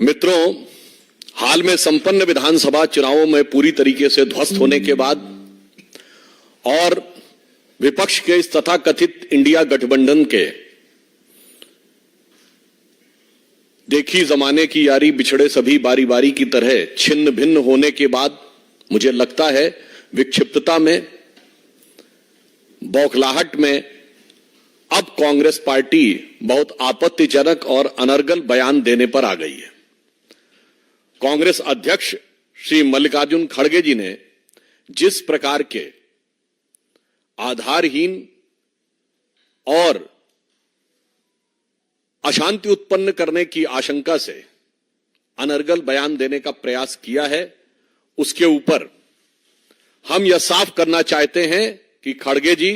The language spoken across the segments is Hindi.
मित्रों, हाल में संपन्न विधानसभा चुनावों में पूरी तरीके से ध्वस्त होने के बाद और विपक्ष के इस तथाकथित इंडिया गठबंधन के देखी जमाने की यारी बिछड़े सभी बारी बारी की तरह छिन्न भिन्न होने के बाद मुझे लगता है विक्षिप्तता में, बौखलाहट में अब कांग्रेस पार्टी बहुत आपत्तिजनक और अनर्गल बयान देने पर आ गई है। कांग्रेस अध्यक्ष श्री मल्लिकार्जुन खड़गे जी ने जिस प्रकार के आधारहीन और अशांति उत्पन्न करने की आशंका से अनर्गल बयान देने का प्रयास किया है, उसके ऊपर हम यह साफ करना चाहते हैं कि खड़गे जी,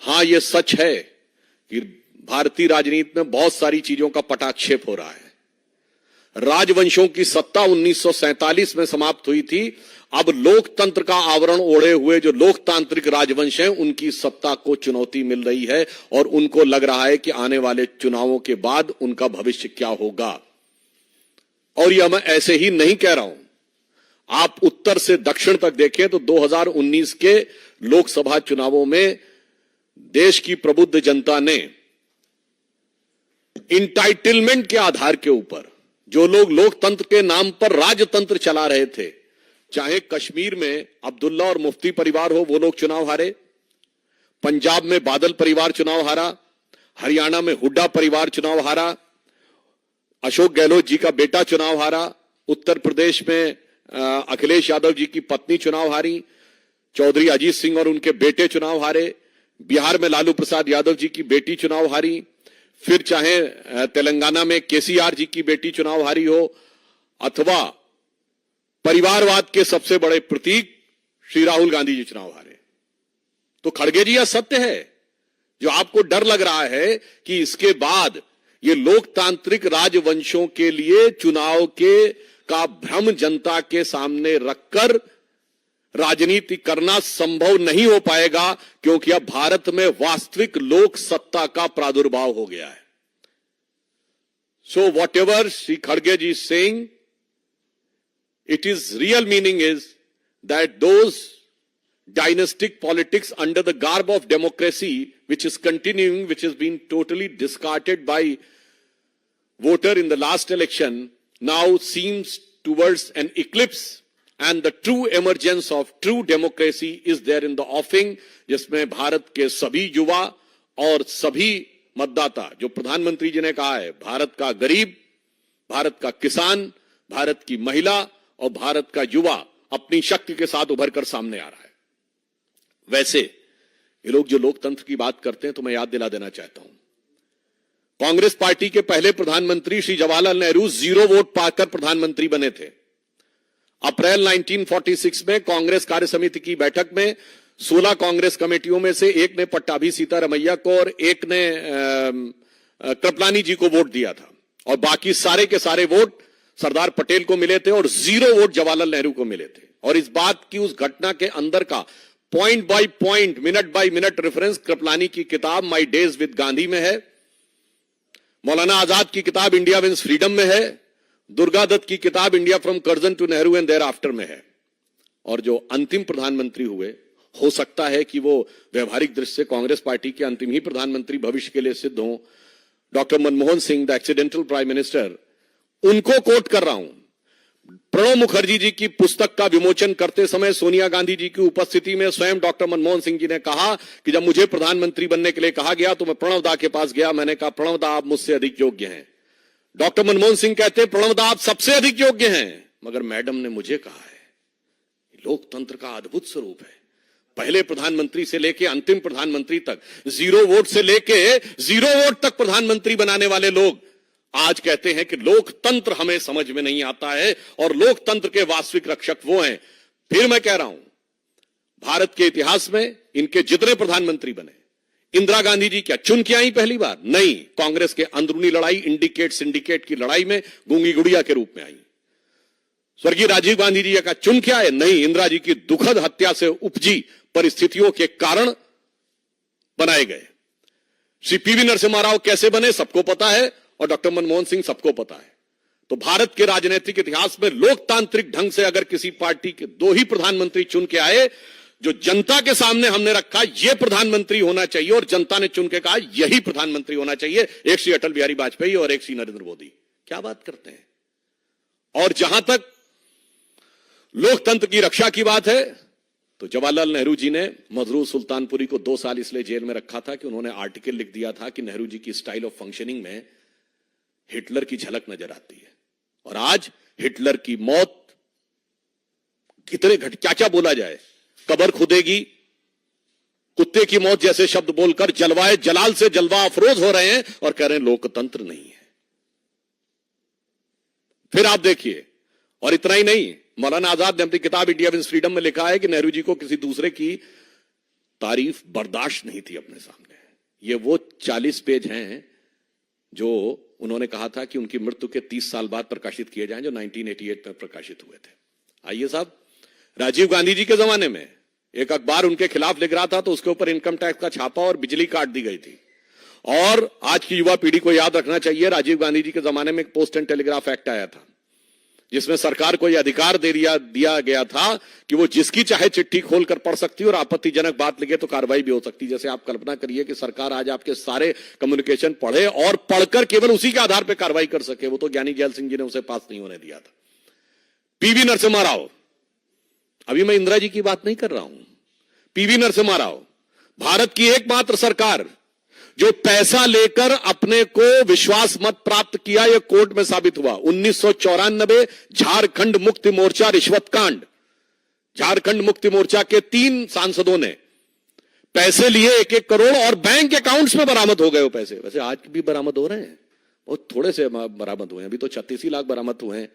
हां यह सच है कि भारतीय राजनीति में बहुत सारी चीजों का पटाक्षेप हो रहा है। राजवंशों की सत्ता 1947 में समाप्त हुई थी। अब लोकतंत्र का आवरण ओढ़े हुए जो लोकतांत्रिक राजवंश हैं, उनकी सत्ता को चुनौती मिल रही है और उनको लग रहा है कि आने वाले चुनावों के बाद उनका भविष्य क्या होगा। और यह मैं ऐसे ही नहीं कह रहा हूं, आप उत्तर से दक्षिण तक देखें तो 2019 के लोकसभा चुनावों में देश की प्रबुद्ध जनता ने इंटाइटलमेंट के आधार के ऊपर जो लोग लोकतंत्र के नाम पर राजतंत्र चला रहे थे, चाहे कश्मीर में अब्दुल्ला और मुफ्ती परिवार हो, वो लोग चुनाव हारे, पंजाब में बादल परिवार चुनाव हारा, हरियाणा में हुड्डा परिवार चुनाव हारा, अशोक गहलोत जी का बेटा चुनाव हारा, उत्तर प्रदेश में अखिलेश यादव जी की पत्नी चुनाव हारी, चौधरी अजीत सिंह और उनके बेटे चुनाव हारे, बिहार में लालू प्रसाद यादव जी की बेटी चुनाव हारी, फिर चाहे तेलंगाना में केसीआर जी की बेटी चुनाव हारी हो, अथवा परिवारवाद के सबसे बड़े प्रतीक श्री राहुल गांधी जी चुनाव हारे। तो खड़गे जी, यह सत्य है। जो आपको डर लग रहा है कि इसके बाद ये लोकतांत्रिक राजवंशों के लिए चुनाव के का भ्रम जनता के सामने रखकर राजनीति करना संभव नहीं हो पाएगा, क्योंकि अब भारत में वास्तविक लोक सत्ता का प्रादुर्भाव हो गया है। सो वॉट एवर श्री खड़गे जी saying, it is real meaning is that those dynastic politics under the garb of democracy, which is continuing, which has been totally discarded by voter in the last election, now seems towards an eclipse, and the true emergence of true democracy is there in the offing, जिसमें भारत के सभी युवा और सभी मतदाता, जो प्रधानमंत्री जी ने कहा है, भारत का गरीब, भारत का किसान, भारत की महिला और भारत का युवा अपनी शक्ति के साथ उभर कर सामने आ रहा है। वैसे ये लोग जो लोकतंत्र की बात करते हैं, तो मैं याद दिला देना चाहता हूं, कांग्रेस पार्टी के पहले प्रधानमंत्री श्री जवाहरलाल नेहरू 0 वोट पाकर प्रधानमंत्री बने थे। अप्रैल 1946 में कांग्रेस कार्य समिति की बैठक में 16 कांग्रेस कमेटियों में से एक ने पट्टाभी सीतारमैया को और एक ने कृपलानी जी को वोट दिया था, और बाकी सारे के सारे वोट सरदार पटेल को मिले थे और 0 वोट जवाहरलाल नेहरू को मिले थे। और इस बात की, उस घटना के अंदर का point by point, minute by minute reference Kripalani की किताब माय डेज विद गांधी में है, मौलाना आजाद की किताब इंडिया विंस फ्रीडम में है, दुर्गा दत्त की किताब India from Curzon to Nehru and thereafter में है। और जो अंतिम प्रधानमंत्री हुए, हो सकता है कि वो व्यवहारिक दृष्टि से कांग्रेस पार्टी के अंतिम ही प्रधानमंत्री भविष्य के लिए सिद्ध हों, doctor Manmohan Singh, the accidental prime minister, उनको कोट कर रहा हूं। प्रणब मुखर्जी जी की पुस्तक का विमोचन करते समय सोनिया गांधी जी की उपस्थिति में स्वयं डॉक्टर मनमोहन सिंह जी ने कहा कि जब मुझे प्रधानमंत्री बनने के लिए कहा गया तो मैं प्रणब दा के पास गया, मैंने कहा प्रणब दा आप मुझसे अधिक योग्य हैं। डॉक्टर मनमोहन सिंह कहते हैं प्रणब दा आप सबसे अधिक योग्य हैं, मगर मैडम ने मुझे कहा है। लोकतंत्र का अद्भुत स्वरूप है। पहले प्रधानमंत्री से लेके अंतिम प्रधानमंत्री तक, 0 वोट से लेके 0 वोट तक प्रधानमंत्री बनाने वाले लोग आज कहते हैं कि लोकतंत्र हमें समझ में नहीं आता है और लोकतंत्र के वास्तविक रक्षक वो हैं। फिर मैं कह रहा हूं, भारत के इतिहास में इनके जितने प्रधानमंत्री बने, इंदिरा गांधी जी क्या चुन के आई पहली बार? नहीं, कांग्रेस के अंदरूनी लड़ाई, इंडिकेट सिंडिकेट की लड़ाई में गूंगी गुड़िया के रूप में आई। स्वर्गीय राजीव गांधी जी का चुन के आए? नहीं, इंदिरा जी की दुखद हत्या से उपजी परिस्थितियों के कारण बनाए गए। श्री पीवी नरसिम्हा राव कैसे बने सबको पता है, और डॉक्टर मनमोहन सिंह सबको पता है। तो भारत के राजनीतिक इतिहास में लोकतांत्रिक ढंग से अगर किसी पार्टी के दो ही प्रधानमंत्री चुन के आए, जो जनता के सामने हमने रखा यह प्रधानमंत्री होना चाहिए और जनता ने चुन के कहा यही प्रधानमंत्री होना चाहिए, एक श्री अटल बिहारी वाजपेयी और एक श्री नरेंद्र मोदी। क्या बात करते हैं। और जहां तक लोकतंत्र की रक्षा की बात है, तो जवाहरलाल नेहरू जी ने मजरूर सुल्तानपुरी को 2 साल इसलिए जेल में रखा था कि उन्होंने आर्टिकल लिख दिया था कि नेहरू जी की स्टाइल ऑफ फंक्शनिंग में हिटलर की झलक नजर आती है। और आज हिटलर की मौत कितने क्या क्या बोला जाए, कब्र खुदेगी, कुत्ते की मौत जैसे शब्द बोलकर जलवाए जलाल से जलवा अफरोज हो रहे हैं और कह रहे हैं लोकतंत्र नहीं है। फिर आप देखिए, और इतना ही नहीं, मौलाना आजाद ने अपनी किताब इंडिया विंस फ्रीडम में लिखा है कि नेहरू जी को किसी दूसरे की तारीफ बर्दाश्त नहीं थी अपने सामने। ये वो 40 पेज हैं जो उन्होंने कहा था कि उनकी मृत्यु के 30 साल बाद प्रकाशित किए जाएं, जो 1988 में प्रकाशित हुए थे। आइए साहब, राजीव गांधी जी के जमाने में एक अखबार उनके खिलाफ लिख रहा था तो उसके ऊपर इनकम टैक्स का छापा और बिजली काट दी गई थी। और आज की युवा पीढ़ी को याद रखना चाहिए, राजीव गांधी जी के जमाने में एक पोस्ट एंड टेलीग्राफ एक्ट आया था, जिसमें सरकार को यह अधिकार दिया गया था कि वो जिसकी चाहे चिट्ठी खोलकर पढ़ सकती है और आपत्तिजनक बात लिखे तो कार्रवाई भी हो सकती है। जैसे आप कल्पना करिए कि सरकार आज आपके सारे कम्युनिकेशन पढ़े और पढ़कर केवल उसी के आधार पर कार्रवाई कर सके। वो तो ज्ञानी जैल सिंह जी ने उसे पास नहीं होने दिया था। पीवी नरसिम्हा राव, अभी मैं इंदिरा जी की बात नहीं कर रहा हूं, पीवी नरसिम्हा राव, भारत की एकमात्र सरकार जो पैसा लेकर अपने को विश्वास मत प्राप्त किया, यह कोर्ट में साबित हुआ। 1994 झारखंड मुक्ति मोर्चा रिश्वत कांड, झारखंड मुक्ति मोर्चा के 3 सांसदों ने पैसे लिए 1-1 करोड़ और बैंक अकाउंट्स में बरामद हो गए वो पैसे। वैसे आज भी बरामद हो रहे हैं, बहुत थोड़े से बरामद हुए हैं, अभी तो 36 लाख बरामद हुए हैं,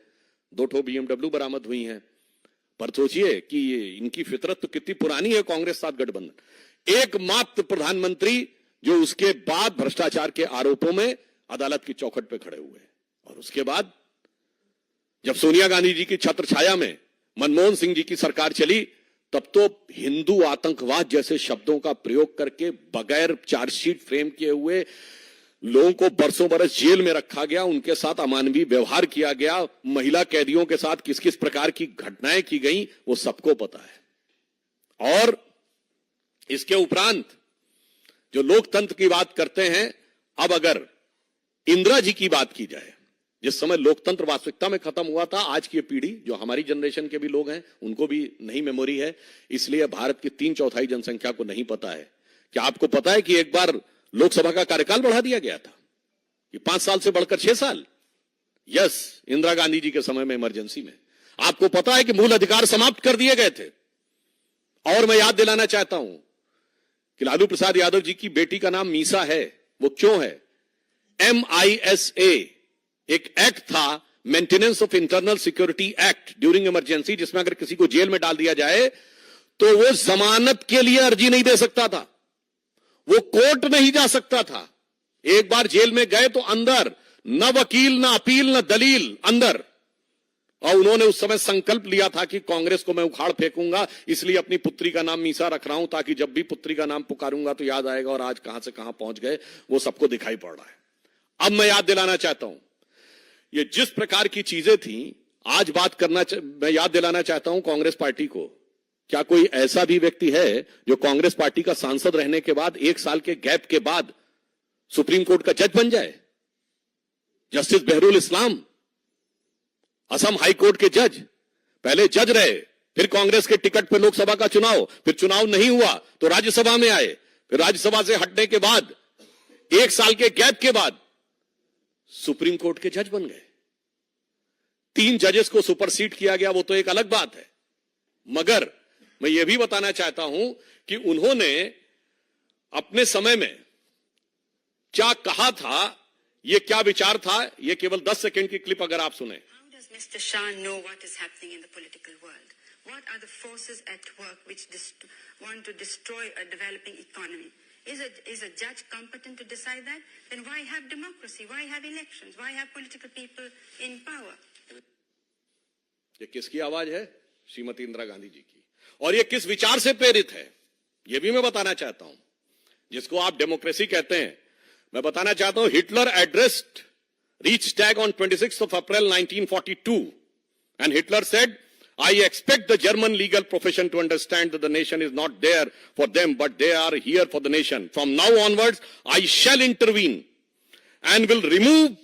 2 ठो BMW बरामद हुई हैं। पर सोचिए कि इनकी फितरत तो कितनी पुरानी है कांग्रेस साथ गठबंधन। एकमात्र प्रधानमंत्री जो उसके बाद भ्रष्टाचार के आरोपों में अदालत की चौखट पे खड़े हुए। और उसके बाद जब सोनिया गांधी जी की छत्र छाया में मनमोहन सिंह जी की सरकार चली, तब तो हिंदू आतंकवाद जैसे शब्दों का प्रयोग करके बगैर चार्जशीट फ्रेम किए हुए लोगों को बरसों बरस जेल में रखा गया, उनके साथ अमानवीय व्यवहार किया गया, महिला कैदियों के साथ किस किस प्रकार की घटनाएं की गई वो सबको पता है। और इसके उपरांत जो लोकतंत्र की बात करते हैं, अब अगर इंदिरा जी की बात की जाए, जिस समय लोकतंत्र वास्तविकता में खत्म हुआ था, आज की पीढ़ी जो हमारी जनरेशन के भी लोग हैं उनको भी नहीं मेमोरी है, इसलिए भारत की 3/4 जनसंख्या को नहीं पता है। क्या आपको पता है कि एक बार लोकसभा का कार्यकाल बढ़ा दिया गया था, ये 5 साल से बढ़कर 6 साल? यस, इंदिरा गांधी जी के समय में इमरजेंसी में। आपको पता है कि मूल अधिकार समाप्त कर दिए गए थे। और मैं याद दिलाना चाहता हूं कि लालू प्रसाद यादव जी की बेटी का नाम मीसा है। वो क्यों है? MISA एक एक्ट था, maintenance of internal security act during emergency, जिसमें अगर किसी को जेल में डाल दिया जाए तो वो जमानत के लिए अर्जी नहीं दे सकता था, वो कोर्ट नहीं जा सकता था। एक बार जेल में गए तो अंदर, न वकील, न अपील, न दलील, अंदर। और उन्होंने उस समय संकल्प लिया था कि कांग्रेस को मैं उखाड़ फेंकूंगा, इसलिए अपनी पुत्री का नाम मीसा रख रहा हूं ताकि जब भी पुत्री का नाम पुकारूंगा तो याद आएगा। और आज कहां से कहां पहुंच गए वो सबको दिखाई पड़ रहा है। अब मैं याद दिलाना चाहता हूं, ये जिस प्रकार की चीजें थी, आज मैं याद दिलाना चाहता हूं कांग्रेस पार्टी को, क्या कोई ऐसा भी व्यक्ति है जो कांग्रेस पार्टी का सांसद रहने के बाद 1 साल के गैप के बाद सुप्रीम कोर्ट का जज बन जाए? जस्टिस बहरुल इस्लाम, असम हाई कोर्ट के जज, पहले जज रहे, फिर कांग्रेस के टिकट पर लोकसभा का चुनाव, फिर चुनाव नहीं हुआ तो राज्यसभा में आए, फिर राज्यसभा से हटने के बाद 1 साल के गैप के बाद सुप्रीम कोर्ट के जज बन गए। 3 जजेस को सुपरसीड किया गया, वो तो एक अलग बात है। मगर मैं यह भी बताना चाहता हूं कि उन्होंने अपने समय में क्या कहा था, यह क्या विचार था, यह केवल 10 सेकंड की क्लिप अगर आप सुने। Mr. Shah know what is happening in the political world? What are the forces at work which want to destroy a developing economy? Is a judge competent to decide that? Then why have democracy? Why have elections? Why have political people in power? ये किसकी आवाज है? श्रीमती इंदिरा गांधी जी की। और ये किस विचार से प्रेरित है, ये भी मैं बताना चाहता हूं। जिसको आप डेमोक्रेसी कहते हैं, मैं बताना चाहता हूं, Hitler addressed Reichstag on 26th of April 1942, and Hitler said, I expect the German legal profession to understand that the nation is not there for them, but they are here for the nation. From now onwards, I shall intervene and will remove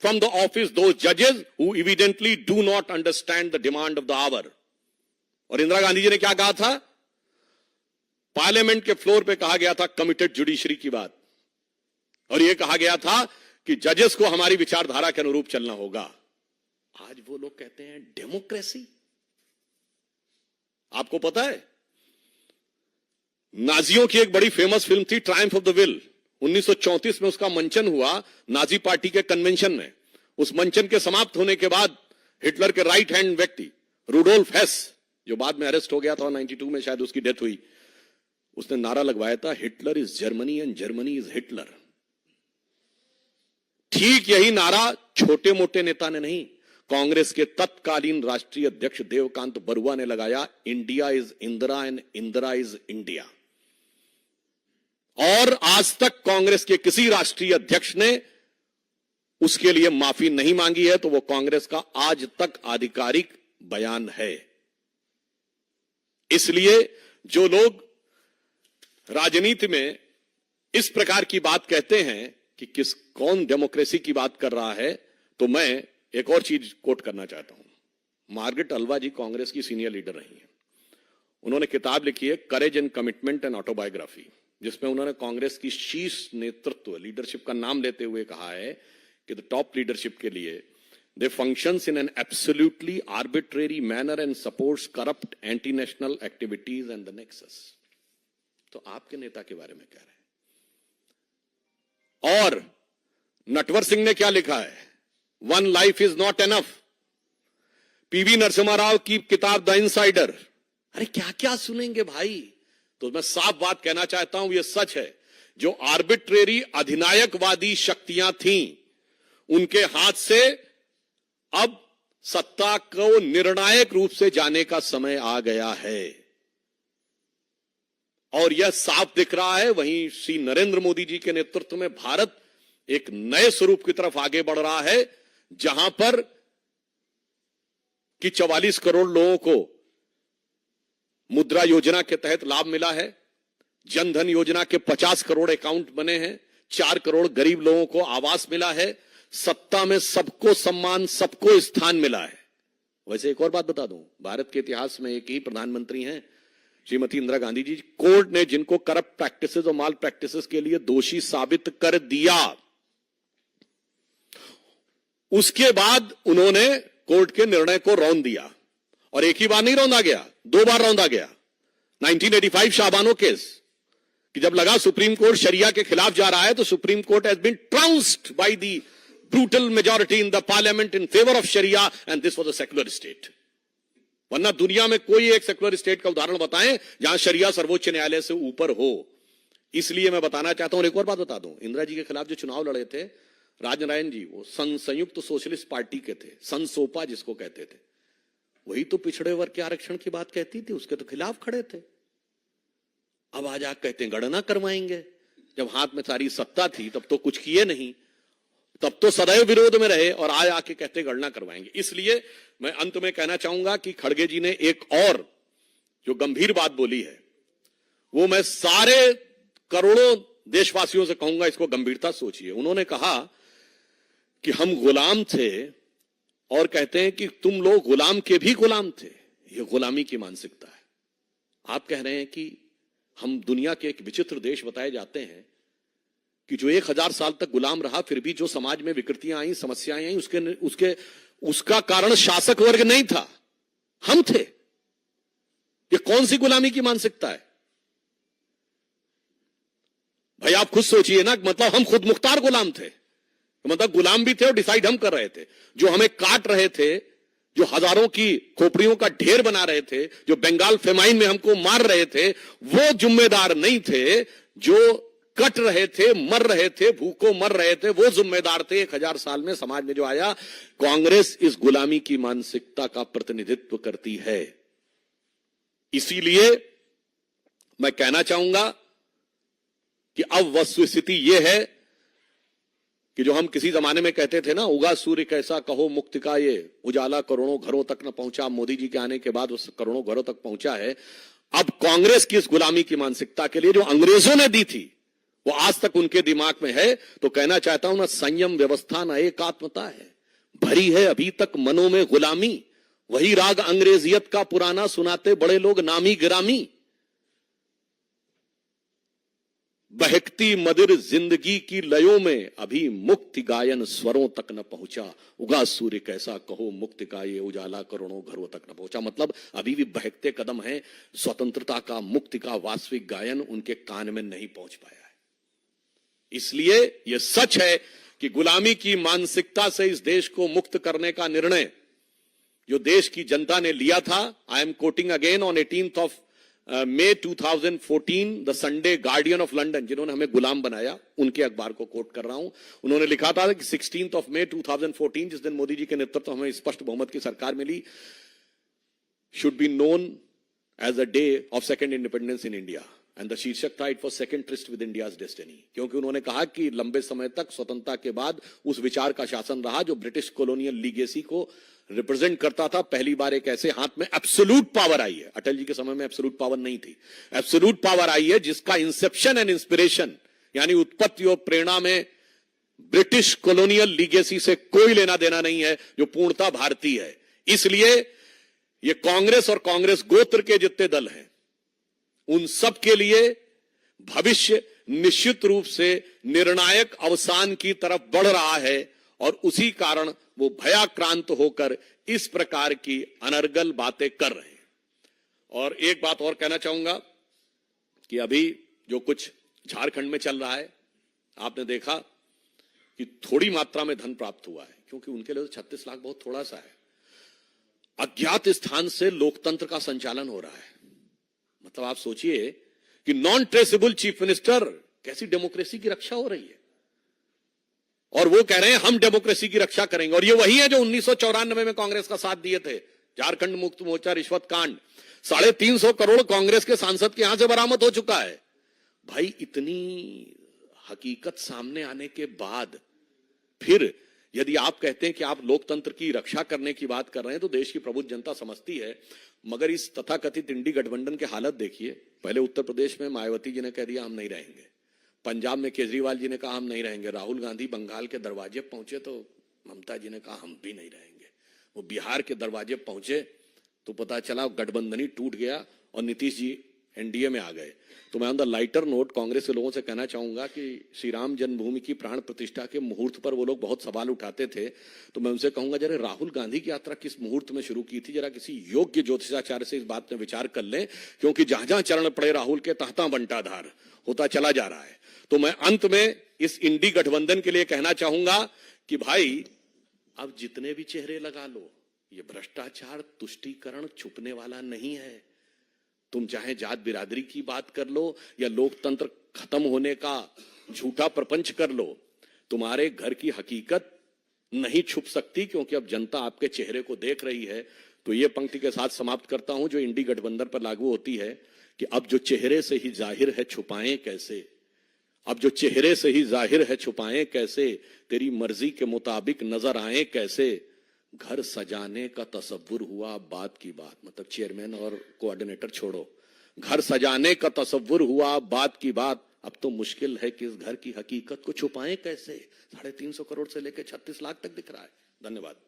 from the office those judges who evidently do not understand the demand of the hour. और इंदिरा गांधी जी ने क्या कहा था? पार्लियामेंट के फ्लोर पे कहा गया था कमिटेड जुडिशरी की बात, और यह कहा गया था कि जजेस को हमारी विचारधारा के अनुरूप चलना होगा। आज वो लोग कहते हैं डेमोक्रेसी। आपको पता है, नाजियों की एक बड़ी फेमस फिल्म थी ट्रायम्फ ऑफ द विल, 1934 में उसका मंचन हुआ नाजी पार्टी के कन्वेंशन में। उस मंचन के समाप्त होने के बाद हिटलर के राइट हैंड व्यक्ति रूडोल्फ हेस, जो बाद में अरेस्ट हो गया था 92 में शायद उसकी डेथ हुई, उसने नारा लगवाया था Hitler is Germany and Germany is Hitler. ठीक यही नारा छोटे मोटे नेता ने नहीं, कांग्रेस के तत्कालीन राष्ट्रीय अध्यक्ष देवकांत बरुआ ने लगाया, India is Indira and Indira is India. और आज तक कांग्रेस के किसी राष्ट्रीय अध्यक्ष ने उसके लिए माफी नहीं मांगी है, तो वो कांग्रेस का आज तक आधिकारिक बयान है। इसलिए जो लोग राजनीति में इस प्रकार की बात कहते हैं कि कौन डेमोक्रेसी की बात कर रहा है, तो मैं एक और चीज कोट करना चाहता हूं। मार्गरेट अल्वा जी कांग्रेस की सीनियर लीडर रही हैं। उन्होंने किताब लिखी है courage and commitment and autobiography, जिसमें उन्होंने कांग्रेस की शीर्ष नेतृत्व लीडरशिप का नाम लेते हुए कहा है कि द टॉप लीडरशिप के लिए they functions in an absolutely arbitrary manner and supports corrupt anti national activities and the nexus. तो आपके नेता के बारे में कह रहे हैं। और नटवर सिंह ने क्या लिखा है, one life is not enough. PV Narasimha Rao की किताब द इनसाइडर। अरे क्या क्या सुनेंगे भाई। तो मैं साफ बात कहना चाहता हूं, यह सच है, जो आर्बिट्रेरी अधिनायकवादी शक्तियां थीं, उनके हाथ से अब सत्ता को निर्णायक रूप से जाने का समय आ गया है। और यह साफ दिख रहा है। वहीं श्री नरेंद्र मोदी जी के नेतृत्व में भारत एक नए स्वरूप की तरफ आगे बढ़ रहा है, जहां पर कि 44 करोड़ लोगों को मुद्रा योजना के तहत लाभ मिला है, जनधन योजना के 50 करोड़ अकाउंट बने हैं, 4 करोड़ गरीब लोगों को आवास मिला है, सत्ता में सबको सम्मान, सबको स्थान मिला है। वैसे एक और बात बता दूं, भारत के इतिहास में एक ही प्रधानमंत्री हैं, श्रीमती इंदिरा गांधी जी। कोर्ट ने जिनको करप्ट प्रैक्टिसेस और माल प्रैक्टिसेस के लिए दोषी साबित कर दिया, उसके बाद उन्होंने कोर्ट के निर्णय को रौंद दिया। और एक ही बार नहीं रौंदा गया, 2 बार रौंदा गया। 1985 शाहबानो केस, कि जब लगा सुप्रीम कोर्ट शरिया के खिलाफ जा रहा है, तो supreme court has been trounced by the brutal majority in the parliament in favour of sharia, and this was a secular state. वरना दुनिया में कोई एक सेक्युलर स्टेट का उदाहरण बताएं जहां शरिया सर्वोच्च न्यायालय से ऊपर हो। इसलिए मैं बताना चाहता हूं, एक और बात बता दूं, इंदिरा जी के खिलाफ जो चुनाव लड़े थे राजनारायण जी, वो संयुक्त सोशलिस्ट पार्टी के थे, संसोपा जिसको कहते थे। वही तो पिछड़े वर्ग के आरक्षण की बात कहती थी, उसके तो खिलाफ खड़े थे। अब आज आप कहते हैं गणना करवाएंगे। जब हाथ में सारी सत्ता थी तब तो कुछ किए नहीं, तब तो सदैव विरोध में रहे, और आज आके कहते गणना करवाएंगे। इसलिए मैं अंत में कहना चाहूंगा कि खड़गे जी ने एक और जो गंभीर बात बोली है, वो मैं सारे करोड़ों देशवासियों से कहूंगा, इसको गंभीरता सोचिए। उन्होंने कहा कि हम गुलाम थे, और कहते हैं कि तुम लोग गुलाम के भी गुलाम थे। यह गुलामी की मानसिकता है। आप कह रहे हैं कि हम दुनिया के एक विचित्र देश बताए जाते हैं कि जो 1000 साल तक गुलाम रहा, फिर भी जो समाज में विकृतियां आई, समस्याएं आई, उसका कारण शासक वर्ग नहीं था, हम थे। ये कौन सी गुलामी की मानसिकता है भाई? आप खुद सोचिए ना। मतलब हम खुद मुख्तार गुलाम थे, मतलब गुलाम भी थे और डिसाइड हम कर रहे थे। जो हमें काट रहे थे, जो हजारों की खोपड़ियों का ढेर बना रहे थे, जो बंगाल फेमाइन में हमको मार रहे थे, वो जिम्मेदार नहीं थे। जो कट रहे थे, मर रहे थे, भूखों मर रहे थे, वो जिम्मेदार थे। 1000 साल में समाज में जो आया, कांग्रेस इस गुलामी की मानसिकता का प्रतिनिधित्व करती है। इसीलिए मैं कहना चाहूंगा कि अब वस्तुस्थिति यह है कि जो हम किसी जमाने में कहते थे ना, उगा सूर्य कैसा कहो मुक्ति का ये उजाला करोड़ों घरों तक न पहुंचा, मोदी जी के आने के बाद उस करोड़ों घरों तक पहुंचा है। अब कांग्रेस की इस गुलामी की मानसिकता के लिए जो अंग्रेजों ने दी थी वो आज तक उनके दिमाग में है। तो कहना चाहता हूं ना, संयम व्यवस्था न एकात्मता है, भरी है अभी तक मनों में गुलामी, वही राग अंग्रेजियत का पुराना सुनाते बड़े लोग नामी गिरामी। बहकती मदिर जिंदगी की लयों में अभी मुक्ति गायन स्वरों तक न पहुंचा, उगा सूर्य कैसा कहो मुक्ति का ये उजाला करोड़ों घरों तक न पहुंचा। मतलब अभी भी बहकते कदम हैं, स्वतंत्रता का, मुक्ति का वास्तविक गायन उनके कान में नहीं पहुंच पाया है। इसलिए यह सच है कि गुलामी की मानसिकता से इस देश को मुक्त करने का निर्णय जो देश की जनता ने लिया था, I am quoting again on 18th of May 2014 the Sunday guardian of London, जिन्होंने हमें गुलाम बनाया, उनके अखबार को कोट कर रहा हूं। उन्होंने लिखा था कि 16th of May 2014, जिस दिन मोदी जी के नेतृत्व हमें स्पष्ट बहुमत की सरकार मिली, should be known as a day of second independence in India. And the शीर्षक था, it was second tryst with India's destiny. क्योंकि उन्होंने कहा कि लंबे समय तक स्वतंत्रता के बाद उस विचार का शासन रहा जो ब्रिटिश कॉलोनियल लीगेसी को रिप्रेजेंट करता था। पहली बार एक ऐसे हाथ में एब्सोल्यूट पावर आई है, अटल जी के समय में एब्सोल्यूट पावर नहीं थी, एब्सोल्यूट पावर आई है जिसका इंसेप्शन एंड इंस्पिरेशन यानी उत्पत्ति और प्रेरणा में ब्रिटिश कॉलोनियल लीगेसी से कोई लेना देना नहीं है, जो पूर्णता भारतीय है। इसलिए ये कांग्रेस और कांग्रेस गोत्र के जितने दल हैं, उन सब के लिए भविष्य निश्चित रूप से निर्णायक अवसान की तरफ बढ़ रहा है और उसी कारण वो भयाक्रांत होकर इस प्रकार की अनर्गल बातें कर रहे हैं। और एक बात और कहना चाहूंगा कि अभी जो कुछ झारखंड में चल रहा है, आपने देखा कि थोड़ी मात्रा में धन प्राप्त हुआ है, क्योंकि उनके लिए 36 लाख बहुत थोड़ा सा है। अज्ञात स्थान से लोकतंत्र का संचालन हो रहा है। मतलब आप सोचिए कि नॉन ट्रेसेबल चीफ मिनिस्टर, कैसी डेमोक्रेसी की रक्षा हो रही है। और वो कह रहे हैं हम डेमोक्रेसी की रक्षा करेंगे। और ये वही है जो 1994 में कांग्रेस का साथ दिए थे। झारखंड मुक्त मोर्चा रिश्वत कांड, 350 करोड़ कांग्रेस के सांसद के यहां से बरामद हो चुका है। भाई, इतनी हकीकत सामने आने के बाद फिर यदि आप कहते हैं कि आप लोकतंत्र की रक्षा करने की बात कर रहे हैं, तो देश की प्रबुद्ध जनता समझती है। मगर इस तथाकथित इंडी गठबंधन की हालत देखिए। पहले उत्तर प्रदेश में मायावती जी ने कह दिया हम नहीं रहेंगे, पंजाब में केजरीवाल जी ने कहा हम नहीं रहेंगे, राहुल गांधी बंगाल के दरवाजे पहुंचे तो ममता जी ने कहा हम भी नहीं रहेंगे, वो बिहार के दरवाजे पहुंचे तो पता चला गठबंधन ही टूट गया और नीतीश जी एनडीए में आ गए। तो मैं on the lighter note Congress के लोगों से कहना चाहूंगा कि श्री राम जन्मभूमि की प्राण प्रतिष्ठा के मुहूर्त पर वो लोग बहुत सवाल उठाते थे। तो मैं उनसे कहूंगा, जरा राहुल गांधी की यात्रा किस मुहूर्त में शुरू की थी, जरा किसी योग्य ज्योतिषाचार्य से इस बात में विचार कर लें, क्योंकि जहां जहां चरण पड़े राहुल के तहता बंटाधार होता चला जा रहा है। तो मैं अंत में इस इंडी गठबंधन के लिए कहना चाहूंगा कि भाई, अब जितने भी चेहरे लगा लो, ये भ्रष्टाचार तुष्टीकरण छुपने वाला नहीं है। तुम चाहे जात बिरादरी की बात कर लो या लोकतंत्र खत्म होने का झूठा प्रपंच कर लो, तुम्हारे घर की हकीकत नहीं छुप सकती, क्योंकि अब जनता आपके चेहरे को देख रही है। तो ये पंक्ति के साथ समाप्त करता हूं जो इंडी गठबंधन पर लागू होती है कि अब जो चेहरे से ही जाहिर है छुपाएं कैसे, अब जो चेहरे से ही जाहिर है छुपाएं कैसे, तेरी मर्जी के मुताबिक नजर आए कैसे, घर सजाने का तसव्वुर हुआ बात की बात। मतलब चेयरमैन और कोऑर्डिनेटर छोड़ो, घर सजाने का तसव्वुर हुआ बात की बात। अब तो मुश्किल है कि इस घर की हकीकत को छुपाएं कैसे। 350 करोड़ से लेकर 36 लाख तक दिख रहा है। धन्यवाद।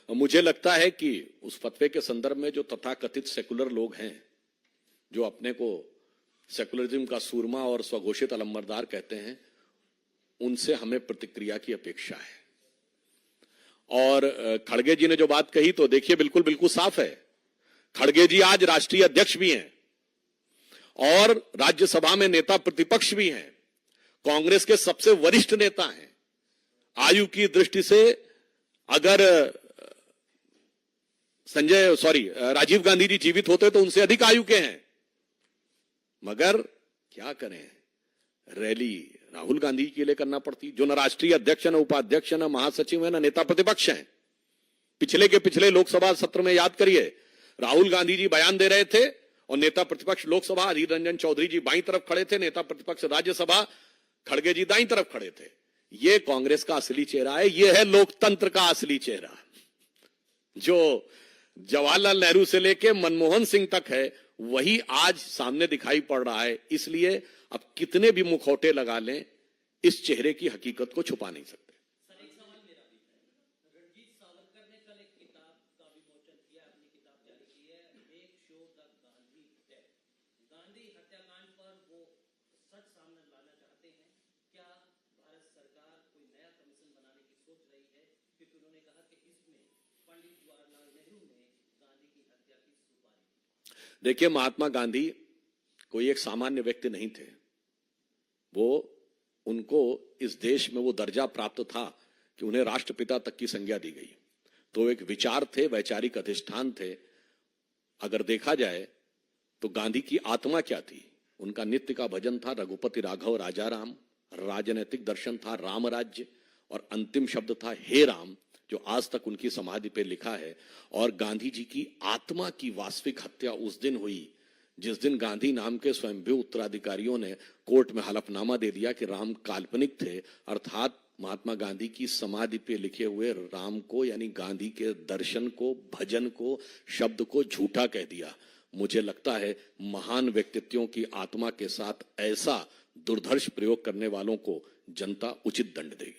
मुझे लगता है कि उस फतवे के संदर्भ में जो तथाकथित सेकुलर लोग हैं, जो अपने को सेकुलरिज्म का सूरमा और स्वघोषित अलंबरदार कहते हैं, उनसे हमें प्रतिक्रिया की अपेक्षा है। और खड़गे जी ने जो बात कही तो देखिए बिल्कुल बिल्कुल साफ है। खड़गे जी आज राष्ट्रीय अध्यक्ष भी हैं और राज्यसभा में नेता प्रतिपक्ष भी हैं, कांग्रेस के सबसे वरिष्ठ नेता हैं। आयु की दृष्टि से अगर राजीव गांधी जी जीवित होते तो उनसे अधिक आयु के हैं, मगर क्या करें, रैली राहुल गांधी के लिए करना पड़ती, जो न राष्ट्रीय अध्यक्ष, न उपाध्यक्ष, न महासचिव है, न नेता प्रतिपक्ष हैं। पिछले के पिछले लोकसभा सत्र में याद करिए, राहुल गांधी जी बयान दे रहे थे और नेता प्रतिपक्ष लोकसभा अधीर रंजन चौधरी जी बाईं तरफ खड़े थे, नेता प्रतिपक्ष राज्यसभा खड़गे जी दाईं तरफ खड़े थे। ये कांग्रेस का असली चेहरा है, ये है लोकतंत्र का असली चेहरा, जो जवाहरलाल नेहरू से लेके मनमोहन सिंह तक है, वही आज सामने दिखाई पड़ रहा है। इसलिए अब कितने भी मुखौटे लगा लें, इस चेहरे की हकीकत को छुपा नहीं सकते। देखिए, महात्मा गांधी कोई एक सामान्य व्यक्ति नहीं थे, उनको इस देश में वो दर्जा प्राप्त था कि उन्हें राष्ट्रपिता तक की संज्ञा दी गई। तो एक विचार थे, वैचारिक अधिष्ठान थे। अगर देखा जाए तो गांधी की आत्मा क्या थी? उनका नित्य का भजन था रघुपति राघव राजा राम, राजनैतिक दर्शन था राम राज्य, और अंतिम शब्द था हे राम, जो आज तक उनकी समाधि पे लिखा है। और गांधी जी की आत्मा की वास्तविक हत्या उस दिन हुई जिस दिन गांधी नाम के स्वयंभू उत्तराधिकारियों ने कोर्ट में हलफनामा दे दिया कि राम काल्पनिक थे, अर्थात महात्मा गांधी की समाधि पे लिखे हुए राम को, यानी गांधी के दर्शन को, भजन को, शब्द को झूठा कह दिया। मुझे लगता है महान व्यक्तित्वों की आत्मा के साथ ऐसा दुर्धर्ष प्रयोग करने वालों को जनता उचित दंड देगी।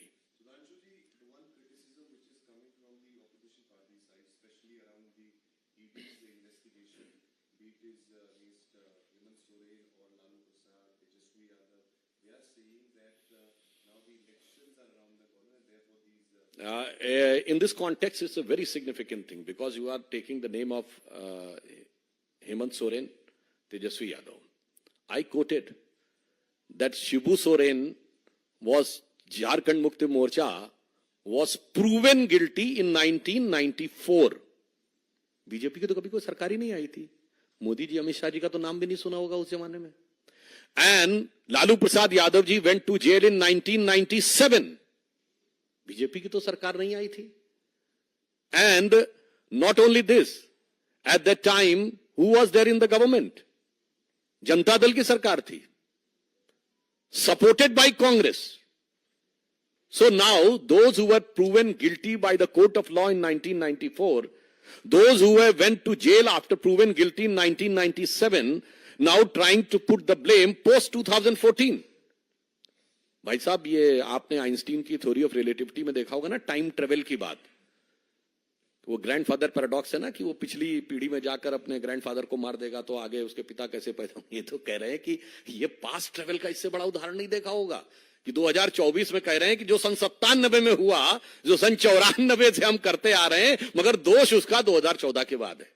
In this context, it's a very significant thing because you are taking the name of Hemant Soren, Tejaswi Yadav. I quoted that Shibu Soren was Jharkhand Mukti Morcha was proven guilty in 1994. BJP की तो कभी कोई सरकार ही नहीं आई थी। मोदी जी, अमित शाह जी का तो नाम भी नहीं सुना होगा उस जमाने में। And Lalu Prasad Yadav ji went to jail in 1997. BJP की तो सरकार नहीं आई थी। And not only this, at that time, who was there in the government? Janata Dal की सरकार थी, supported by Congress. So now, those who were proven guilty by the court of law in 1994, those who went to jail after proven guilty in 1997, now trying to put the blame post 2014. भाई साहब, ये आपने आइंस्टीन की थ्योरी ऑफ रिलेटिविटी में देखा होगा ना, टाइम ट्रेवल की बात। तो वो ग्रैंडफादर पैराडॉक्स है ना, कि वो पिछली पीढ़ी में जाकर अपने ग्रैंडफादर को मार देगा तो आगे उसके पिता कैसे पैदा होंगे। ये तो कह रहे हैं कि ये पास्ट ट्रेवल का इससे बड़ा उदाहरण नहीं देखा होगा कि 2024 में कह रहे हैं कि जो सन 97 में हुआ, जो सन 94 से हम करते आ रहे हैं, मगर दोष उसका 2014 के बाद है।